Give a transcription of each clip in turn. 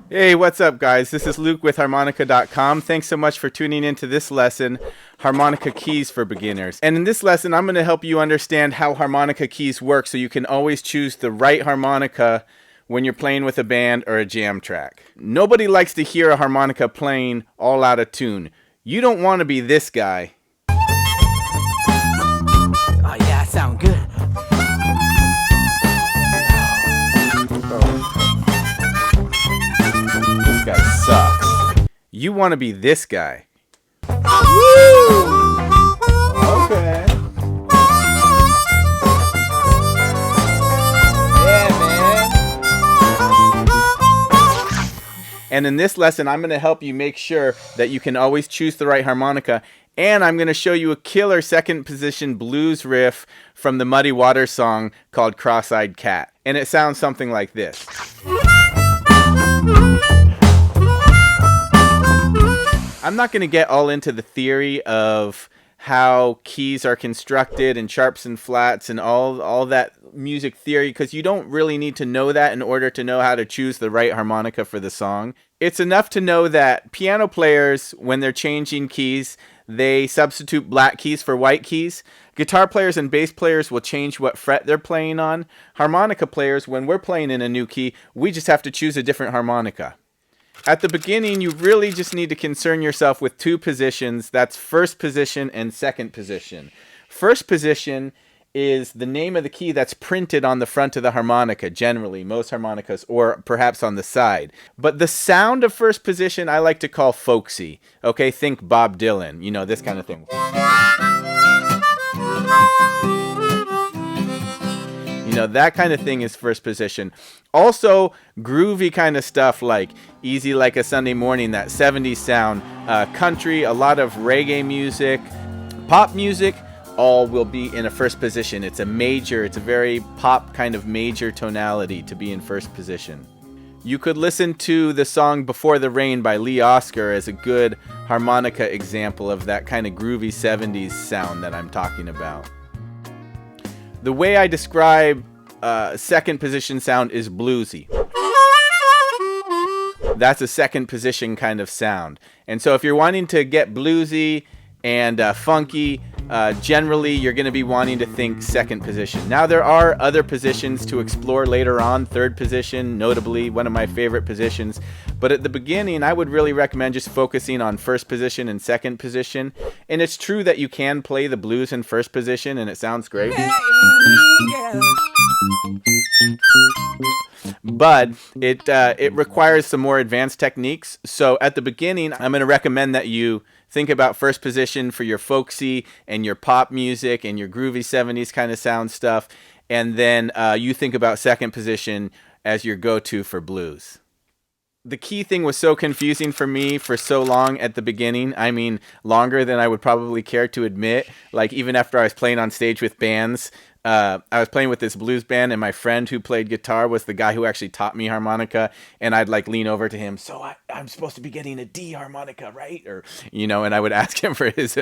Hey, what's up, guys? This is Luke with Harmonica.com. Thanks so much for tuning into this lesson, Harmonica Keys for Beginners. And in this lesson, I'm going to help you understand how harmonica keys work so you can always choose the right harmonica when you're playing with a band or a jam track. Nobody likes to hear a harmonica playing all out of tune. You don't want to be this guy. Oh yeah, I sound good. This guy sucks. You want to be this guy. Woo! Okay. Yeah, man. And in this lesson, I'm going to help you make sure that you can always choose the right harmonica. And I'm going to show you a killer second position blues riff from the Muddy Waters song called Cross-Eyed Cat. And it sounds something like this. I'm not going to get all into the theory of how keys are constructed and sharps and flats and all that music theory, because you don't really need to know that in order to know how to choose the right harmonica for the song. It's enough to know that piano players, when they're changing keys, they substitute black keys for white keys. Guitar players and bass players will change what fret they're playing on. Harmonica players, when we're playing in a new key, we just have to choose a different harmonica. At the beginning, you really just need to concern yourself with two positions. That's first position and second position. First position is the name of the key that's printed on the front of the harmonica, generally, most harmonicas, or perhaps on the side. But the sound of first position I like to call folksy. Okay, think Bob Dylan, you know, this kind of thing. You know, that kind of thing is first position. Also, groovy kind of stuff like Easy Like a Sunday Morning, that 70s sound, country, a lot of reggae music, pop music, all will be in a first position. It's a very pop kind of major tonality to be in first position. You could listen to the song Before the Rain by Lee Oskar as a good harmonica example of that kind of groovy 70s sound that I'm talking about. The way I describe second position sound is bluesy. That's a second position kind of sound. And so if you're wanting to get bluesy and funky, generally you're going to be wanting to think second position. Now there are other positions to explore later on, third position, notably one of my favorite positions. But at the beginning, I would really recommend just focusing on first position and second position. And it's true that you can play the blues in first position and it sounds great. But it requires some more advanced techniques. So at the beginning, I'm going to recommend that you think about first position for your folksy and your pop music and your groovy 70s kind of sound stuff. And then you think about second position as your go-to for blues. The key thing was so confusing for me for so long at the beginning. I mean, longer than I would probably care to admit. Like, even after I was playing on stage with bands, I was playing with this blues band, and my friend who played guitar was the guy who actually taught me harmonica, and I'd like lean over to him, so I'm supposed to be getting a D harmonica, right? Or, you know, and I would ask him for his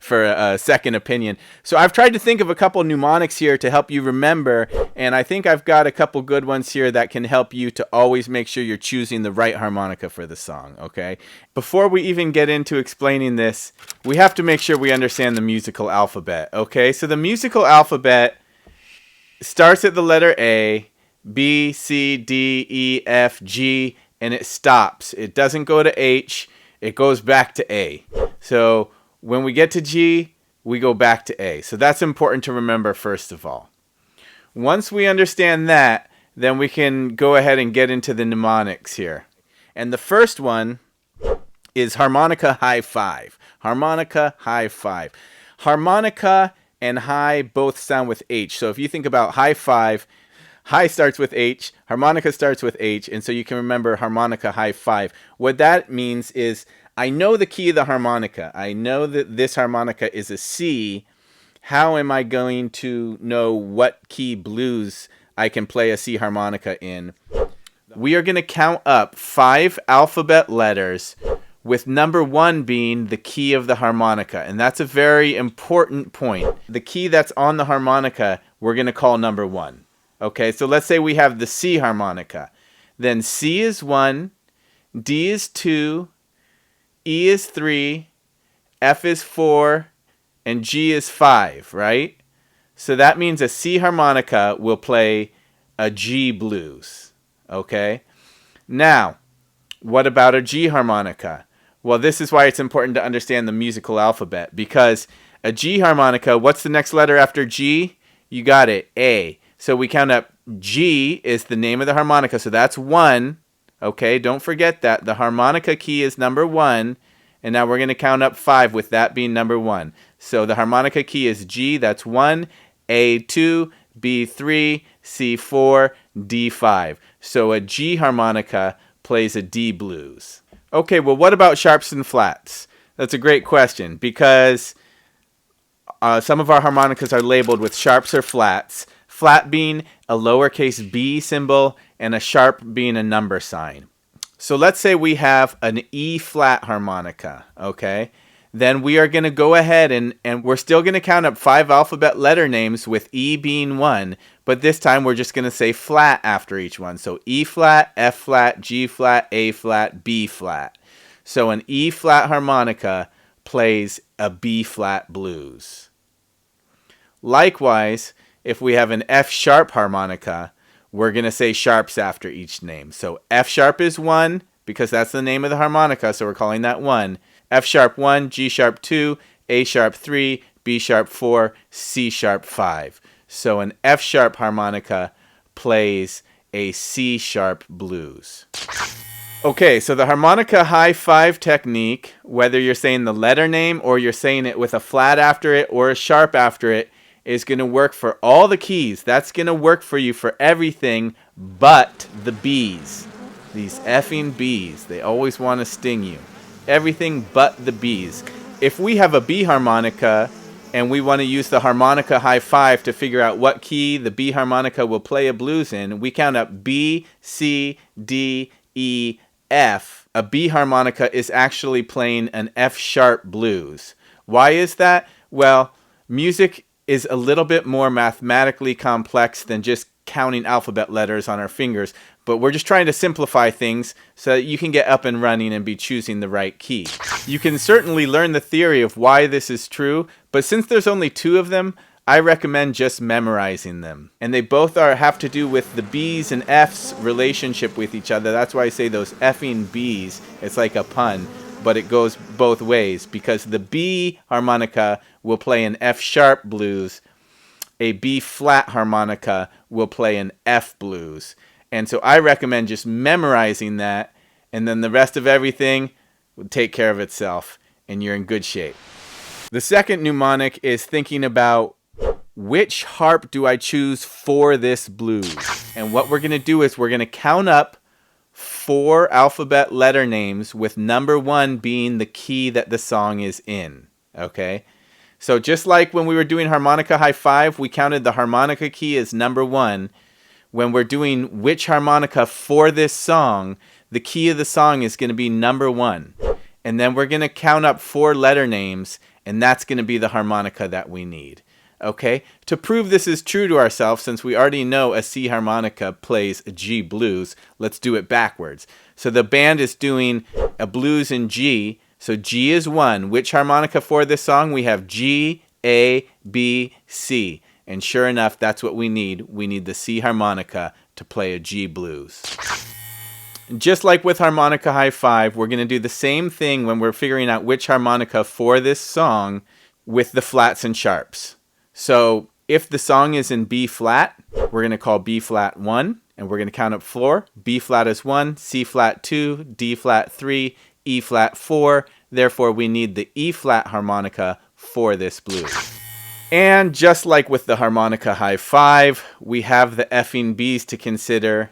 for a second opinion. So I've tried to think of a couple mnemonics here to help you remember, and I think I've got a couple good ones here that can help you to always make sure you're choosing the right harmonica for the song, okay? Before we even get into explaining this, we have to make sure we understand the musical alphabet, okay? So the musical alphabet starts at the letter A, B, C, D, E, F, G, and it stops. It doesn't go to H, it goes back to A. So when we get to G, we go back to A. So that's important to remember first of all. Once we understand that, then we can go ahead and get into the mnemonics here. And the first one is harmonica high five. Harmonica high five. Harmonica and high both sound with H. So if you think about high five, high starts with H, harmonica starts with H, and so you can remember harmonica high five. What that means is I know the key of the harmonica. I know that this harmonica is a C. How am I going to know what key blues I can play a C harmonica in? We are going to count up 5 alphabet letters, with number 1 being the key of the harmonica. And that's a very important point. The key that's on the harmonica, we're going to call number 1. Okay, so let's say we have the C harmonica. Then C is 1, D is 2, E is 3, F is 4, and G is 5, right? So that means a C harmonica will play a G blues, okay? Now, what about a G harmonica? Well, this is why it's important to understand the musical alphabet, because a G harmonica, what's the next letter after G? You got it, A. So we count up G is the name of the harmonica, so that's 1. Okay, don't forget that. The harmonica key is number 1, and now we're going to count up 5 with that being number 1. So the harmonica key is G, that's 1, A2, B3, C4, D5. So a G harmonica plays a D blues. Okay, well, what about sharps and flats? That's a great question, because some of our harmonicas are labeled with sharps or flats. Flat being a lowercase b symbol and a sharp being a number sign. So let's say we have an E flat harmonica, okay? Then we are going to go ahead and we're still going to count up 5 alphabet letter names with E being 1, but this time we're just going to say flat after each one. So E flat, F flat, G flat, A flat, B flat. So an E flat harmonica plays a B flat blues. Likewise, if we have an F sharp harmonica, we're going to say sharps after each name. So F sharp is 1 because that's the name of the harmonica, so we're calling that 1. F sharp 1, G sharp 2, A sharp 3, B sharp 4, C sharp 5. So an F sharp harmonica plays a C sharp blues. Okay, so the harmonica high 5 technique, whether you're saying the letter name or you're saying it with a flat after it or a sharp after it, is going to work for all the keys. That's going to work for you for everything but the B's. These effing B's. They always want to sting you. Everything but the B's. If we have a B harmonica and we want to use the harmonica high 5 to figure out what key the B harmonica will play a blues in, we count up B, C, D, E, F. A B harmonica is actually playing an F sharp blues. Why is that? Well, music is a little bit more mathematically complex than just counting alphabet letters on our fingers, but we're just trying to simplify things so that you can get up and running and be choosing the right key. You can certainly learn the theory of why this is true, but since there's only 2 of them, I recommend just memorizing them. And they both have to do with the B's and F's relationship with each other. That's why I say those effing B's. It's like a pun, but it goes both ways, because the B harmonica will play an F sharp blues, a B flat harmonica will play an F blues. And so I recommend just memorizing that, and then the rest of everything will take care of itself, and you're in good shape. The second mnemonic is thinking about which harp do I choose for this blues. And what we're going to do is we're going to count up 4 alphabet letter names with number 1 being the key that the song is in. Okay? So just like when we were doing harmonica high 5, we counted the harmonica key as number 1. When we're doing which harmonica for this song, the key of the song is going to be number 1. And then we're going to count up 4 letter names, and that's going to be the harmonica that we need. Okay? To prove this is true to ourselves, since we already know a C harmonica plays a G blues, let's do it backwards. So the band is doing a blues in G, so G is 1. Which harmonica for this song? We have G, A, B, C. And sure enough, that's what we need. We need the C harmonica to play a G blues. Just like with harmonica high 5, we're going to do the same thing when we're figuring out which harmonica for this song with the flats and sharps. So if the song is in B flat, we're going to call B flat 1, and we're going to count up 4. B flat is 1, C flat 2, D flat 3, E flat 4. Therefore, we need the E flat harmonica for this blues. And just like with the harmonica high 5, we have the effing B's to consider.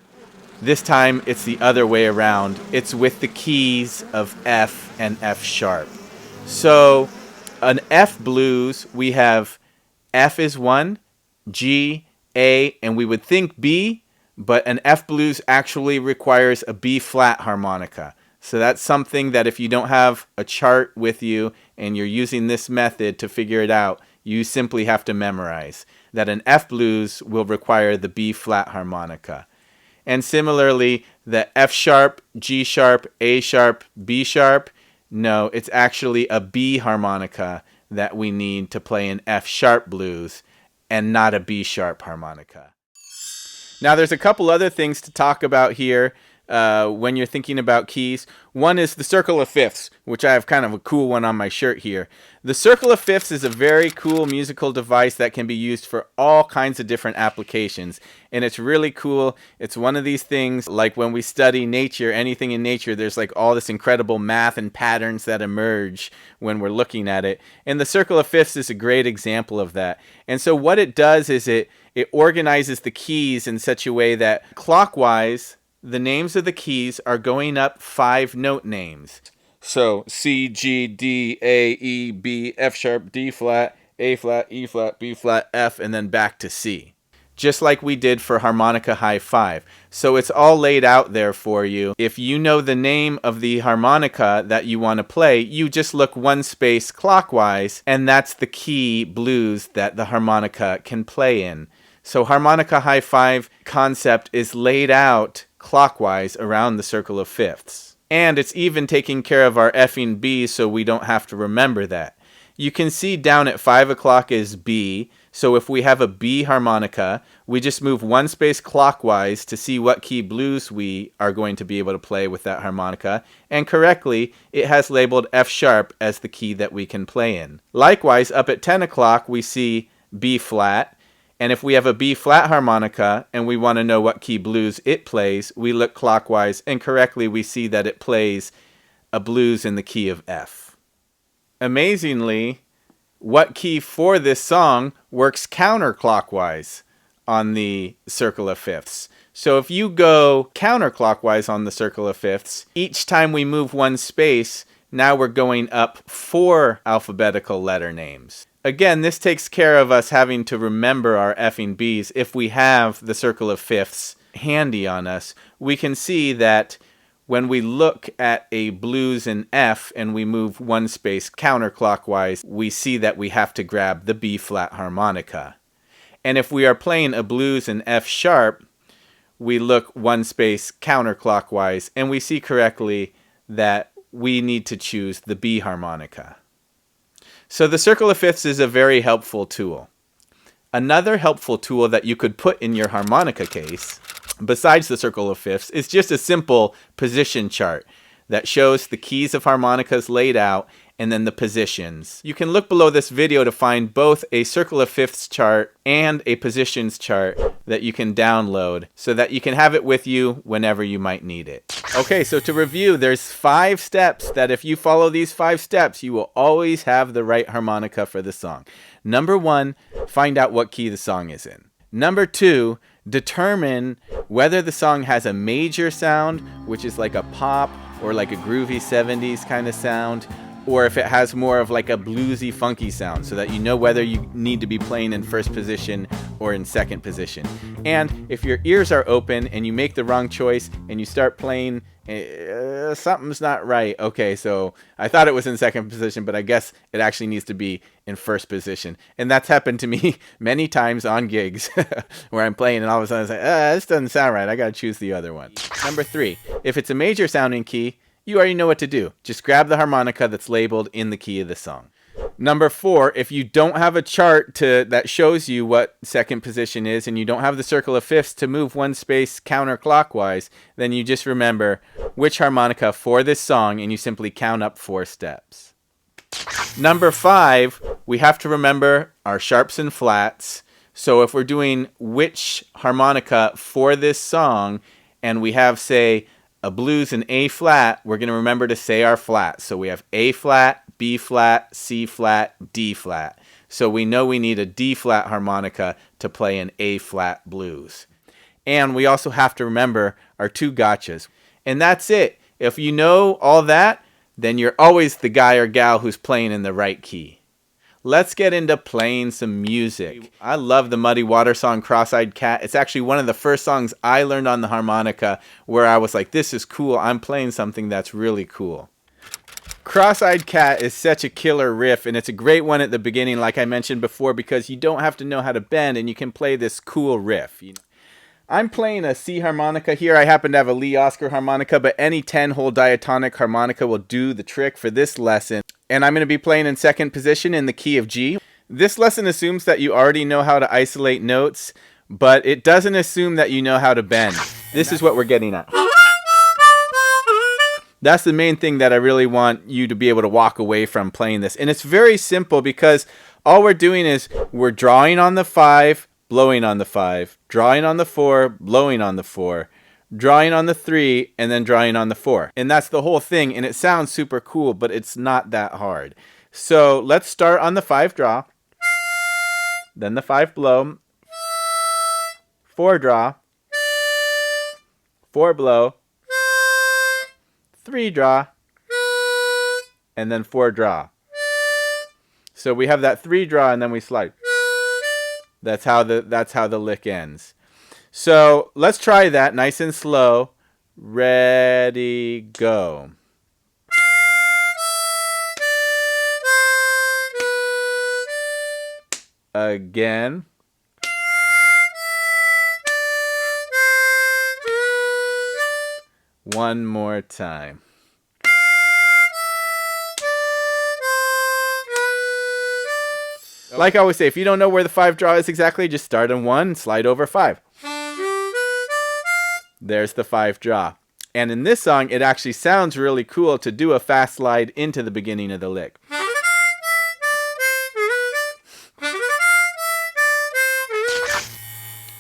This time, it's the other way around. It's with the keys of F and F sharp. So an F blues, we have F is 1, G, A, and we would think B, but an F blues actually requires a B flat harmonica. So that's something that if you don't have a chart with you and you're using this method to figure it out, you simply have to memorize that an F blues will require the B flat harmonica. And similarly, the F sharp, G sharp, A sharp, B sharp, no, it's actually a B harmonica that we need to play an F sharp blues and not a B sharp harmonica. Now there's a couple other things to talk about here when you're thinking about keys. One is the circle of fifths, which I have kind of a cool one on my shirt here. The circle of fifths is a very cool musical device that can be used for all kinds of different applications. And it's really cool. It's one of these things like when we study nature, anything in nature, there's like all this incredible math and patterns that emerge when we're looking at it. And the circle of fifths is a great example of that. And so what it does is it organizes the keys in such a way that clockwise, the names of the keys are going up 5 note names. So C, G, D, A, E, B, F sharp, D flat, A flat, E flat, B flat, F, and then back to C. Just like we did for harmonica high 5. So it's all laid out there for you. If you know the name of the harmonica that you want to play, you just look one space clockwise, and that's the key blues that the harmonica can play in. So harmonica high 5 concept is laid out clockwise around the circle of fifths. And it's even taking care of our effing B so we don't have to remember that. You can see down at 5 o'clock is B. So if we have a B harmonica, we just move one space clockwise to see what key blues we are going to be able to play with that harmonica. And correctly, it has labeled F sharp as the key that we can play in. Likewise, up at 10 o'clock, we see B flat. And if we have a B flat harmonica and we want to know what key blues it plays, we look clockwise, and correctly we see that it plays a blues in the key of F. Amazingly, what key for this song works counterclockwise on the circle of fifths. So if you go counterclockwise on the circle of fifths, each time we move one space, now we're going up 4 alphabetical letter names. Again, this takes care of us having to remember our effing B's. If we have the circle of fifths handy on us, we can see that when we look at a blues in F and we move one space counterclockwise, we see that we have to grab the B flat harmonica. And if we are playing a blues in F sharp, we look one space counterclockwise and we see correctly that we need to choose the B harmonica. So the circle of fifths is a very helpful tool. Another helpful tool that you could put in your harmonica case, besides the circle of fifths, is just a simple position chart that shows the keys of harmonicas laid out and then the positions. You can look below this video to find both a circle of fifths chart and a positions chart that you can download so that you can have it with you whenever you might need it. Okay, so to review, there's 5 steps that if you follow these 5 steps, you will always have the right harmonica for the song. Number 1, find out what key the song is in. Number 2, determine whether the song has a major sound, which is like a pop or like a groovy 70s kind of sound, or if it has more of like a bluesy, funky sound, so that you know whether you need to be playing in first position or in second position. And if your ears are open and you make the wrong choice and you start playing, something's not right. Okay, so I thought it was in second position, but I guess it actually needs to be in first position. And that's happened to me many times on gigs where I'm playing and all of a sudden it's like, this doesn't sound right. I got to choose the other one. Number 3, if it's a major sounding key, you already know what to do. Just grab the harmonica that's labeled in the key of the song. Number 4, if you don't have a chart that shows you what second position is and you don't have the circle of fifths to move one space counterclockwise, then you just remember which harmonica for this song and you simply count up 4 steps. Number 5, we have to remember our sharps and flats. So if we're doing which harmonica for this song and we have, say, a blues in A flat, we're going to remember to say our flats. So we have A flat, B flat, C flat, D flat. So we know we need a D flat harmonica to play an A flat blues. And we also have to remember our 2 gotchas. And that's it. If you know all that, then you're always the guy or gal who's playing in the right key. Let's get into playing some music. I love the Muddy Water song, Cross-Eyed Cat. It's actually one of the first songs I learned on the harmonica where I was like, this is cool. I'm playing something that's really cool. Cross-Eyed Cat is such a killer riff, and it's a great one at the beginning, like I mentioned before, because you don't have to know how to bend, and you can play this cool riff. I'm playing a C harmonica here. I happen to have a Lee Oscar harmonica, but any 10-hole diatonic harmonica will do the trick for this lesson. And I'm going to be playing in second position in the key of G. This lesson assumes that you already know how to isolate notes, but it doesn't assume that you know how to bend. This is what we're getting at. That's the main thing that I really want you to be able to walk away from playing this. And it's very simple because all we're doing is we're drawing on the 5, blowing on the 5, drawing on the 4, blowing on the 4, drawing on the 3, and then drawing on the 4. And that's the whole thing, and it sounds super cool, but it's not that hard. So let's start on the 5 draw, then the 5 blow, 4 draw, 4 blow, 3 draw, and then 4 draw. So we have that 3 draw and then we slide. That's how the lick ends. So let's try that nice and slow. Ready, go. Again. One more time. Like I always say, if you don't know where the 5 draw is exactly, just start on 1, slide over 5. There's the 5 draw. And in this song, it actually sounds really cool to do a fast slide into the beginning of the lick.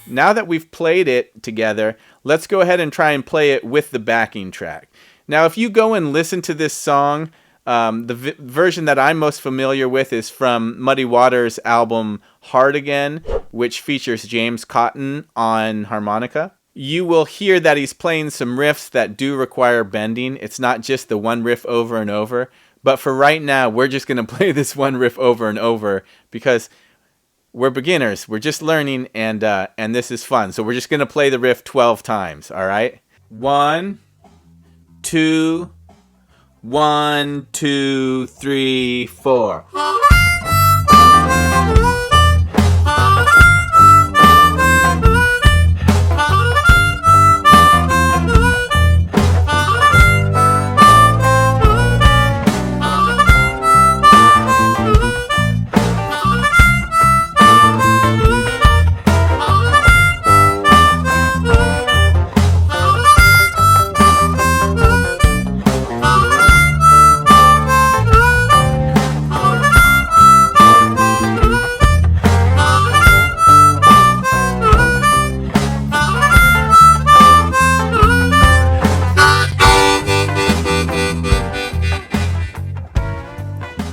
Now that we've played it together, let's go ahead and try and play it with the backing track. Now, if you go and listen to this song, the version that I'm most familiar with is from Muddy Waters' album Hard Again, which features James Cotton on harmonica. You will hear that he's playing some riffs that do require bending. It's not just the one riff over and over. But for right now, we're just going to play this one riff over and over because we're beginners. We're just learning, and this is fun. So we're just going to play the riff 12 times, all right? 1, 2, 1, 2, 3, 4.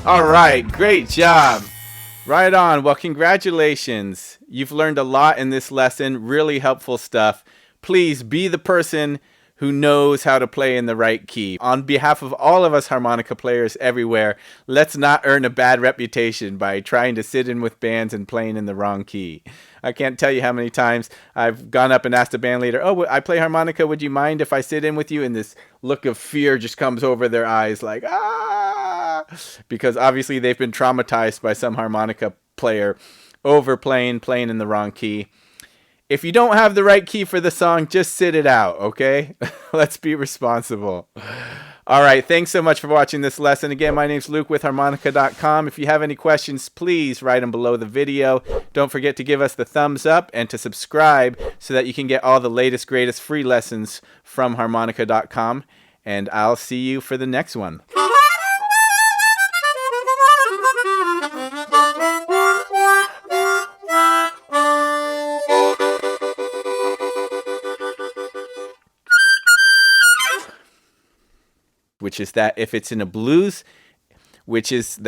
All right, great job. Right on. Well, congratulations. You've learned a lot in this lesson, really helpful stuff. Please be the person who knows how to play in the right key. On behalf of all of us harmonica players everywhere, let's not earn a bad reputation by trying to sit in with bands and playing in the wrong key. I can't tell you how many times I've gone up and asked a band leader, "Oh, I play harmonica, would you mind if I sit in with you?" And this look of fear just comes over their eyes like, ah! Because obviously they've been traumatized by some harmonica player overplaying, playing in the wrong key. If you don't have the right key for the song, just sit it out, okay? Let's be responsible. All right, thanks so much for watching this lesson. Again, my name's Luke with Harmonica.com. If you have any questions, please write them below the video. Don't forget to give us the thumbs up and to subscribe so that you can get all the latest, greatest free lessons from Harmonica.com. And I'll see you for the next one. Which is that if it's in a blues, which is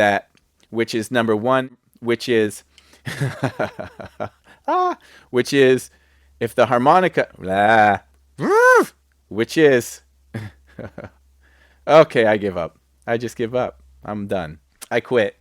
number 1, which is which is if the harmonica which is okay, I give up. I just give up. I'm done. I quit.